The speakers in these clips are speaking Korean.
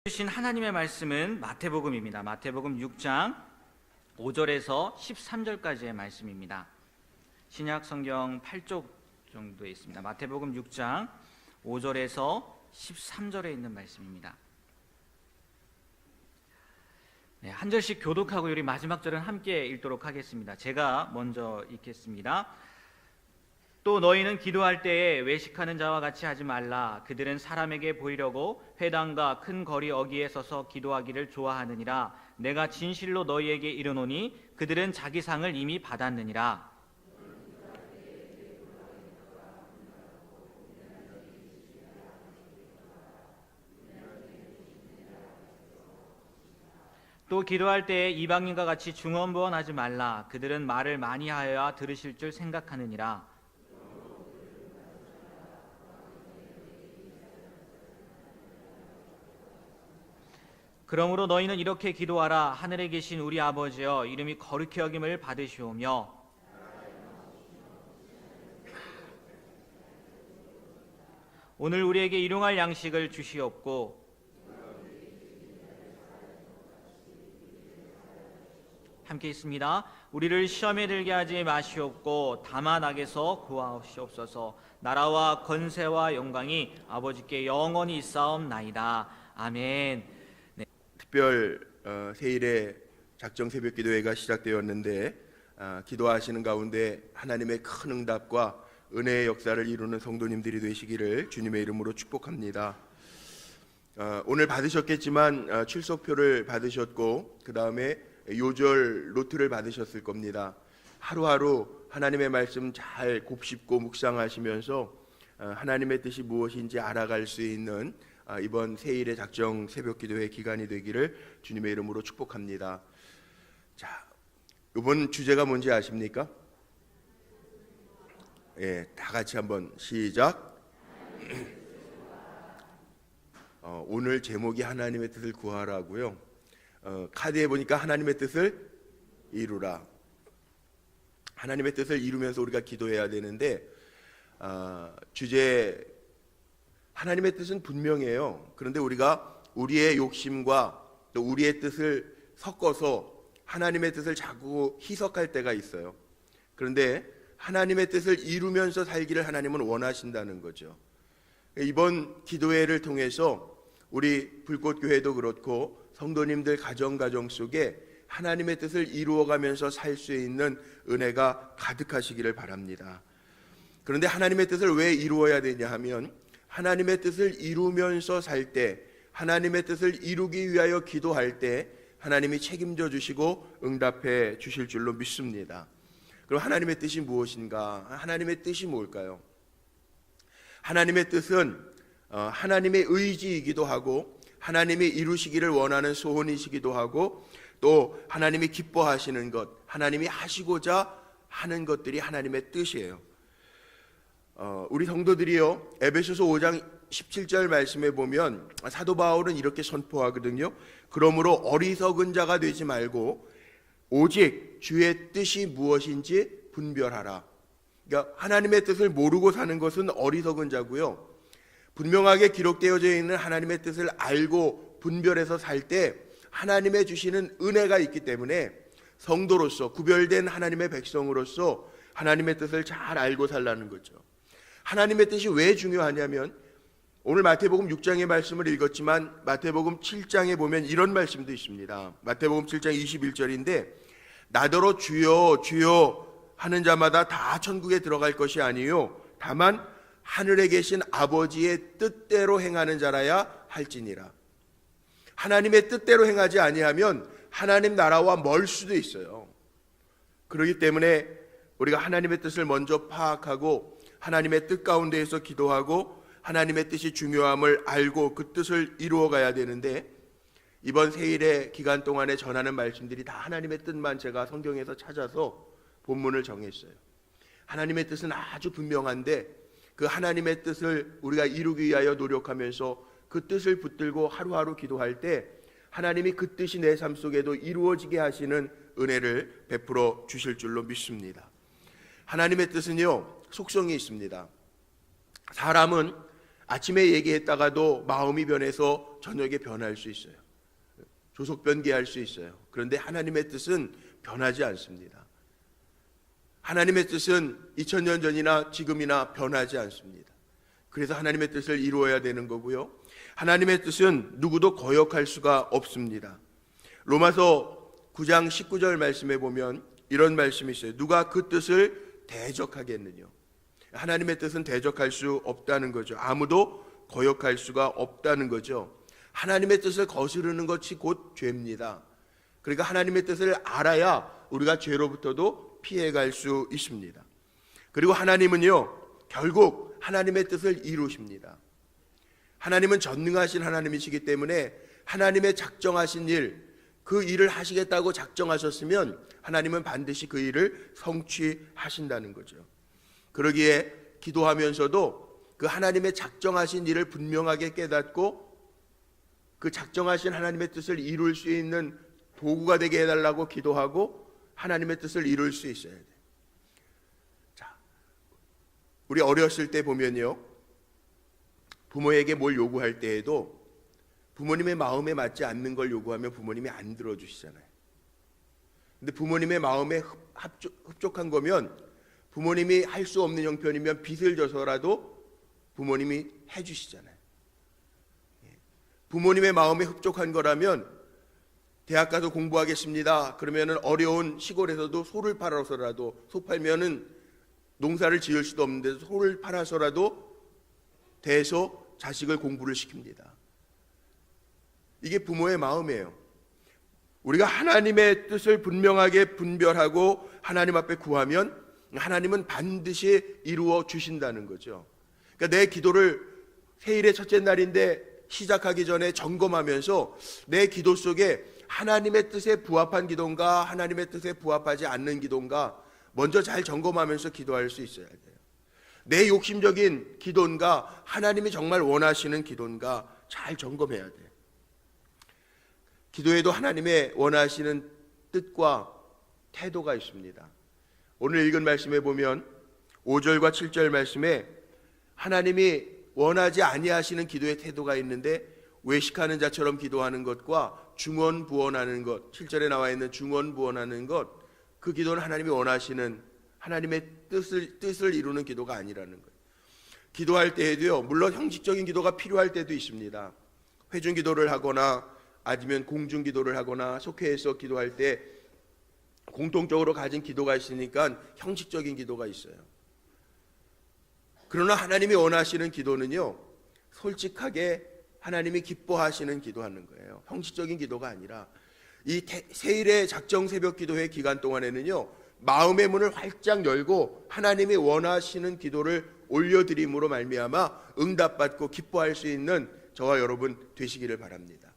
주신 하나님의 말씀은 마태복음입니다. 마태복음 6장 5절에서 13절까지의 말씀입니다. 신약 성경 8쪽 정도에 있습니다. 마태복음 6장 5절에서 13절에 있는 말씀입니다. 한 절씩 교독하고 우리 마지막 절은 함께 읽도록 하겠습니다. 제가 먼저 읽겠습니다. 또 너희는 기도할 때에 외식하는 자와 같이 하지 말라. 그들은 사람에게 보이려고 회당과 큰 거리 어귀에 서서 기도하기를 좋아하느니라. 내가 진실로 너희에게 이르노니 그들은 자기 상을 이미 받았느니라. 또 기도할 때에 이방인과 같이 중언부언하지 말라. 그들은 말을 많이 하여야 들으실 줄 생각하느니라. 그러므로 너희는 이렇게 기도하라. 하늘에 계신 우리 아버지여, 이름이 거룩히 여김을 받으시오며 오늘 우리에게 일용할 양식을 주시옵고 함께 있습니다. 우리를 시험에 들게 하지 마시옵고 다만 악에서 구하옵시옵소서. 나라와 권세와 영광이 아버지께 영원히 있사옵나이다. 아멘. 특별 세일의 작정 새벽 기도회가 시작되었는데 기도하시는 가운데 하나님의 큰 응답과 은혜의 역사를 이루는 성도님들이 되시기를 주님의 이름으로 축복합니다. 오늘 받으셨겠지만 출석표를 받으셨고 그 다음에 요절 노트를 받으셨을 겁니다. 하루하루 하나님의 말씀 잘 곱씹고 묵상하시면서 하나님의 뜻이 무엇인지 알아갈 수 있는 이번 세일의 작정 새벽 기도회 기간이 되기를 주님의 이름으로 축복합니다. 자, 이번 주제가 뭔지 아십니까? 다 같이 한번 시작. 오늘 제목이 하나님의 뜻을 구하라고요. 카드에 보니까 하나님의 뜻을 이루라. 하나님의 뜻을 이루면서 우리가 기도해야 되는데 주제 하나님의 뜻은 분명해요. 그런데 우리가 우리의 욕심과 또 우리의 뜻을 섞어서 하나님의 뜻을 자꾸 희석할 때가 있어요. 그런데 하나님의 뜻을 이루면서 살기를 하나님은 원하신다는 거죠. 이번 기도회를 통해서 우리 불꽃교회도 그렇고 성도님들 가정 속에 하나님의 뜻을 이루어가면서 살 수 있는 은혜가 가득하시기를 바랍니다. 그런데 하나님의 뜻을 왜 이루어야 되냐 하면 하나님의 뜻을 이루면서 살 때, 하나님의 뜻을 이루기 위하여 기도할 때 하나님이 책임져 주시고 응답해 주실 줄로 믿습니다. 그럼 하나님의 뜻이 무엇인가? 하나님의 뜻이 뭘까요? 하나님의 뜻은 하나님의 의지이기도 하고 하나님이 이루시기를 원하는 소원이시기도 하고 또 하나님이 기뻐하시는 것, 하나님이 하시고자 하는 것들이 하나님의 뜻이에요. 우리 성도들이요, 에베소서 5장 17절 말씀에 보면 사도 바울은 이렇게 선포하거든요. 그러므로 어리석은 자가 되지 말고 오직 주의 뜻이 무엇인지 분별하라. 그러니까 하나님의 뜻을 모르고 사는 것은 어리석은 자고요, 분명하게 기록되어져 있는 하나님의 뜻을 알고 분별해서 살 때 하나님의 주시는 은혜가 있기 때문에 성도로서, 구별된 하나님의 백성으로서 하나님의 뜻을 잘 알고 살라는 거죠. 하나님의 뜻이 왜 중요하냐면 오늘 마태복음 6장의 말씀을 읽었지만 마태복음 7장에 보면 이런 말씀도 있습니다. 마태복음 7장 21절인데 나더러 주여 주여 하는 자마다 다 천국에 들어갈 것이 아니요 다만 하늘에 계신 아버지의 뜻대로 행하는 자라야 할지니라. 하나님의 뜻대로 행하지 아니하면 하나님 나라와 멀 수도 있어요. 그렇기 때문에 우리가 하나님의 뜻을 먼저 파악하고 하나님의 뜻 가운데에서 기도하고 하나님의 뜻이 중요함을 알고 그 뜻을 이루어 가야 되는데 이번 세일의 기간 동안에 전하는 말씀들이 다 하나님의 뜻만 제가 성경에서 찾아서 본문을 정했어요. 하나님의 뜻은 아주 분명한데 그 하나님의 뜻을 우리가 이루기 위하여 노력하면서 그 뜻을 붙들고 하루하루 기도할 때 하나님이 그 뜻이 내 삶 속에도 이루어지게 하시는 은혜를 베풀어 주실 줄로 믿습니다. 하나님의 뜻은요, 속성이 있습니다. 사람은 아침에 얘기했다가도 마음이 변해서 저녁에 변할 수 있어요. 조속 변개할 수 있어요. 그런데 하나님의 뜻은 변하지 않습니다. 하나님의 뜻은 2000년 전이나 지금이나 변하지 않습니다. 그래서 하나님의 뜻을 이루어야 되는 거고요. 하나님의 뜻은 누구도 거역할 수가 없습니다. 로마서 9장 19절 말씀에 보면 이런 말씀이 있어요. 누가 그 뜻을 대적하겠느냐. 하나님의 뜻은 대적할 수 없다는 거죠. 아무도 거역할 수가 없다는 거죠. 하나님의 뜻을 거스르는 것이 곧 죄입니다. 그러니까 하나님의 뜻을 알아야 우리가 죄로부터도 피해갈 수 있습니다. 그리고 하나님은요, 결국 하나님의 뜻을 이루십니다. 하나님은 전능하신 하나님이시기 때문에 하나님의 작정하신 일, 그 일을 하시겠다고 작정하셨으면 하나님은 반드시 그 일을 성취하신다는 거죠. 그러기에 기도하면서도 그 하나님의 작정하신 일을 분명하게 깨닫고 그 작정하신 하나님의 뜻을 이룰 수 있는 도구가 되게 해달라고 기도하고 하나님의 뜻을 이룰 수 있어야 돼요. 자, 우리 어렸을 때 보면요, 부모에게 뭘 요구할 때에도 부모님의 마음에 맞지 않는 걸 요구하면 부모님이 안 들어주시잖아요. 근데 부모님의 마음에 흡족한 거면 부모님이 할 수 없는 형편이면 빚을 져서라도 부모님이 해주시잖아요. 부모님의 마음에 흡족한 거라면 대학 가서 공부하겠습니다. 그러면은 어려운 시골에서도 소를 팔아서라도, 소 팔면은 농사를 지을 수도 없는데 소를 팔아서라도 대서 자식을 공부를 시킵니다. 이게 부모의 마음이에요. 우리가 하나님의 뜻을 분명하게 분별하고 하나님 앞에 구하면 하나님은 반드시 이루어 주신다는 거죠. 그러니까 내 기도를 세일의 첫째 날인데 시작하기 전에 점검하면서 내 기도 속에 하나님의 뜻에 부합한 기도인가, 하나님의 뜻에 부합하지 않는 기도인가 먼저 잘 점검하면서 기도할 수 있어야 돼요. 내 욕심적인 기도인가, 하나님이 정말 원하시는 기도인가 잘 점검해야 돼요. 기도에도 하나님의 원하시는 뜻과 태도가 있습니다. 오늘 읽은 말씀에 보면 5절과 7절 말씀에 하나님이 원하지 아니하시는 기도의 태도가 있는데, 외식하는 자처럼 기도하는 것과 중언부언하는 것, 7절에 나와 있는 중언부언하는 것, 그 기도는 하나님이 원하시는 하나님의 뜻을 이루는 기도가 아니라는 거예요. 기도할 때에도요, 물론 형식적인 기도가 필요할 때도 있습니다. 회중 기도를 하거나 아니면 공중 기도를 하거나 속회에서 기도할 때 공통적으로 가진 기도가 있으니까 형식적인 기도가 있어요. 그러나 하나님이 원하시는 기도는요, 솔직하게 하나님이 기뻐하시는 기도하는 거예요. 형식적인 기도가 아니라 이 세일의 작정 새벽 기도회 기간 동안에는요, 마음의 문을 활짝 열고 하나님이 원하시는 기도를 올려드림으로 말미암아 응답받고 기뻐할 수 있는 저와 여러분 되시기를 바랍니다.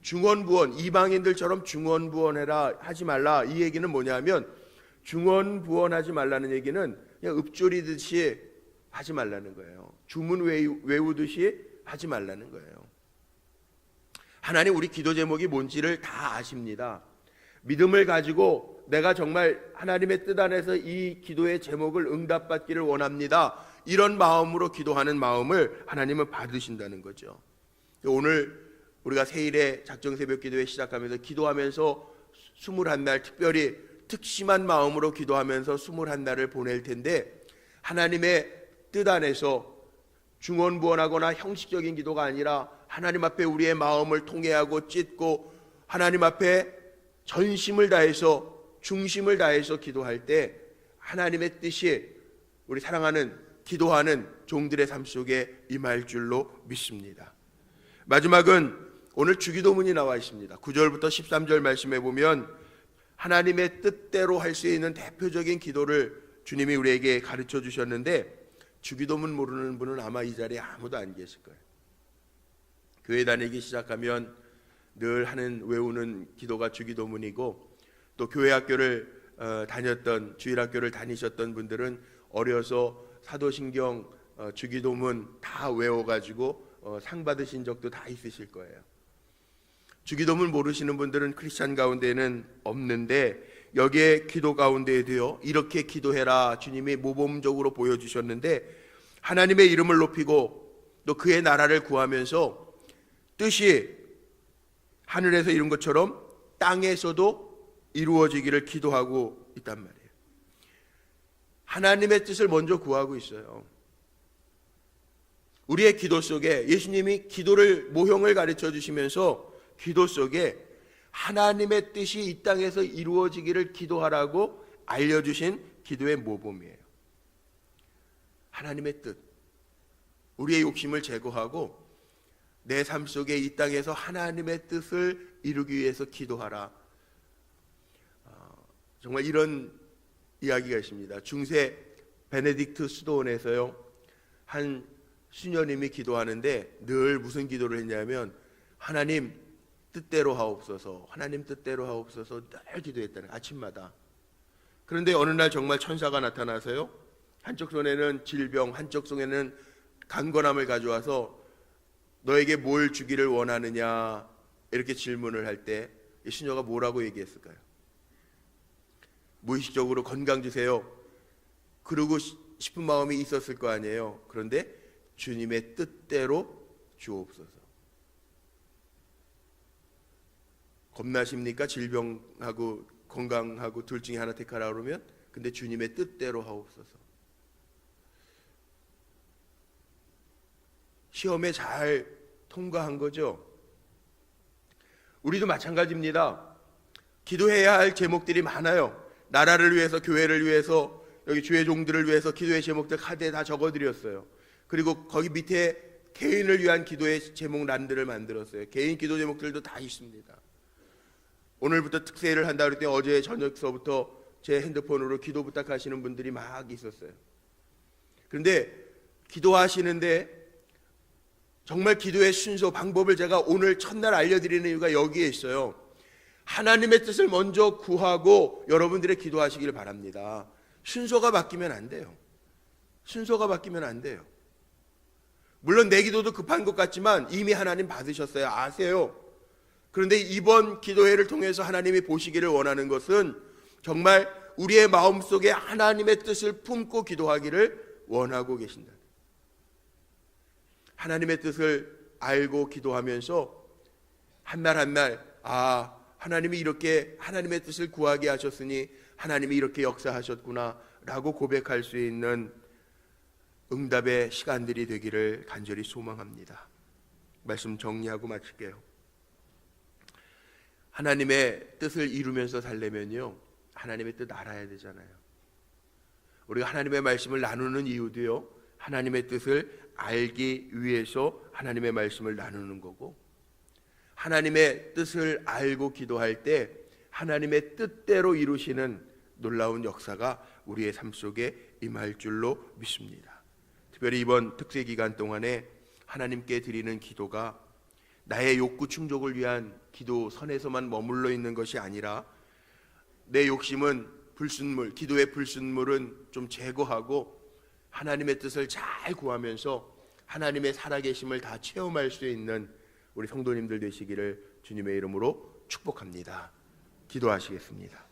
중언부언, 이방인들처럼 중언부언해라 하지 말라, 이 얘기는 뭐냐면 중언부언하지 말라는 얘기는 그냥 읊조리듯이 하지 말라는 거예요. 주문 외우듯이 하지 말라는 거예요. 하나님 우리 기도 제목이 뭔지를 다 아십니다. 믿음을 가지고 내가 정말 하나님의 뜻 안에서 이 기도의 제목을 응답받기를 원합니다, 이런 마음으로 기도하는 마음을 하나님은 받으신다는 거죠. 오늘 우리가 세일의 작정 새벽 기도회 시작하면서 기도하면서 21날 특별히 특심한 마음으로 기도하면서 21날을 보낼 텐데, 하나님의 뜻 안에서 중언부언하거나 형식적인 기도가 아니라 하나님 앞에 우리의 마음을 통회하고 찢고 하나님 앞에 전심을 다해서 중심을 다해서 기도할 때 하나님의 뜻이 우리 사랑하는 기도하는 종들의 삶 속에 임할 줄로 믿습니다. 마지막은 오늘 주기도문이 나와 있습니다. 9절부터 13절 말씀에 보면 하나님의 뜻대로 할 수 있는 대표적인 기도를 주님이 우리에게 가르쳐 주셨는데, 주기도문 모르는 분은 아마 이 자리에 아무도 안 계실 거예요. 교회 다니기 시작하면 늘 외우는 기도가 주기도문이고, 또 교회 학교를 다녔던, 주일학교를 다니셨던 분들은 어려서 사도신경, 주기도문 다 외워가지고 상 받으신 적도 다 있으실 거예요. 주기도문 모르시는 분들은 크리스찬 가운데는 없는데, 여기에 기도 가운데에도요, 이렇게 기도해라 주님이 모범적으로 보여주셨는데, 하나님의 이름을 높이고 또 그의 나라를 구하면서 뜻이 하늘에서 이룬 것처럼 땅에서도 이루어지기를 기도하고 있단 말이에요. 하나님의 뜻을 먼저 구하고 있어요. 우리의 기도 속에 예수님이 기도를 모형을 가르쳐 주시면서 기도 속에 하나님의 뜻이 이 땅에서 이루어지기를 기도하라고 알려주신 기도의 모범이에요. 하나님의 뜻, 우리의 욕심을 제거하고 내 삶 속에 이 땅에서 하나님의 뜻을 이루기 위해서 기도하라. 정말 이런 이야기가 있습니다. 중세 베네딕트 수도원에서요, 한 수녀님이 기도하는데 늘 무슨 기도를 했냐면 하나님 뜻대로 하옵소서, 하나님 뜻대로 하옵소서 늘 기도했다는, 아침마다. 그런데 어느 날 정말 천사가 나타나서요, 한쪽 손에는 질병, 한쪽 손에는 강건함을 가져와서 너에게 뭘 주기를 원하느냐 이렇게 질문을 할 때 이 수녀가 뭐라고 얘기했을까요? 무의식적으로 건강 주세요 그러고 싶은 마음이 있었을 거 아니에요. 그런데 주님의 뜻대로 주옵소서. 겁나십니까? 질병하고 건강하고 둘 중에 하나 택하라 그러면. 근데 주님의 뜻대로 하옵소서. 시험에 잘 통과한 거죠. 우리도 마찬가지입니다. 기도해야 할 제목들이 많아요. 나라를 위해서, 교회를 위해서, 여기 주의 종들을 위해서 기도의 제목들 카드에 다 적어드렸어요. 그리고 거기 밑에 개인을 위한 기도의 제목란들을 만들었어요. 개인 기도 제목들도 다 있습니다. 오늘부터 특세를 한다 그랬더니 어제 저녁서부터 제 핸드폰으로 기도 부탁하시는 분들이 막 있었어요. 그런데 기도하시는데 정말 기도의 순서, 방법을 제가 오늘 첫날 알려드리는 이유가 여기에 있어요. 하나님의 뜻을 먼저 구하고 여러분들의 기도하시기를 바랍니다. 순서가 바뀌면 안 돼요. 순서가 바뀌면 안 돼요. 물론 내 기도도 급한 것 같지만 이미 하나님 받으셨어요. 아세요. 그런데 이번 기도회를 통해서 하나님이 보시기를 원하는 것은 정말 우리의 마음속에 하나님의 뜻을 품고 기도하기를 원하고 계신다. 하나님의 뜻을 알고 기도하면서 한 날 한 날, 하나님이 이렇게 하나님의 뜻을 구하게 하셨으니 하나님이 이렇게 역사하셨구나 라고 고백할 수 있는 응답의 시간들이 되기를 간절히 소망합니다. 말씀 정리하고 마칠게요. 하나님의 뜻을 이루면서 살려면요, 하나님의 뜻 알아야 되잖아요. 우리가 하나님의 말씀을 나누는 이유도요, 하나님의 뜻을 알기 위해서 하나님의 말씀을 나누는 거고, 하나님의 뜻을 알고 기도할 때 하나님의 뜻대로 이루시는 놀라운 역사가 우리의 삶 속에 임할 줄로 믿습니다. 특별히 이번 특세 기간 동안에 하나님께 드리는 기도가 나의 욕구 충족을 위한 기도 선에서만 머물러 있는 것이 아니라 내 욕심은 불순물, 기도의 불순물은 좀 제거하고 하나님의 뜻을 잘 구하면서 하나님의 살아계심을 다 체험할 수 있는 우리 성도님들 되시기를 주님의 이름으로 축복합니다. 기도하시겠습니다.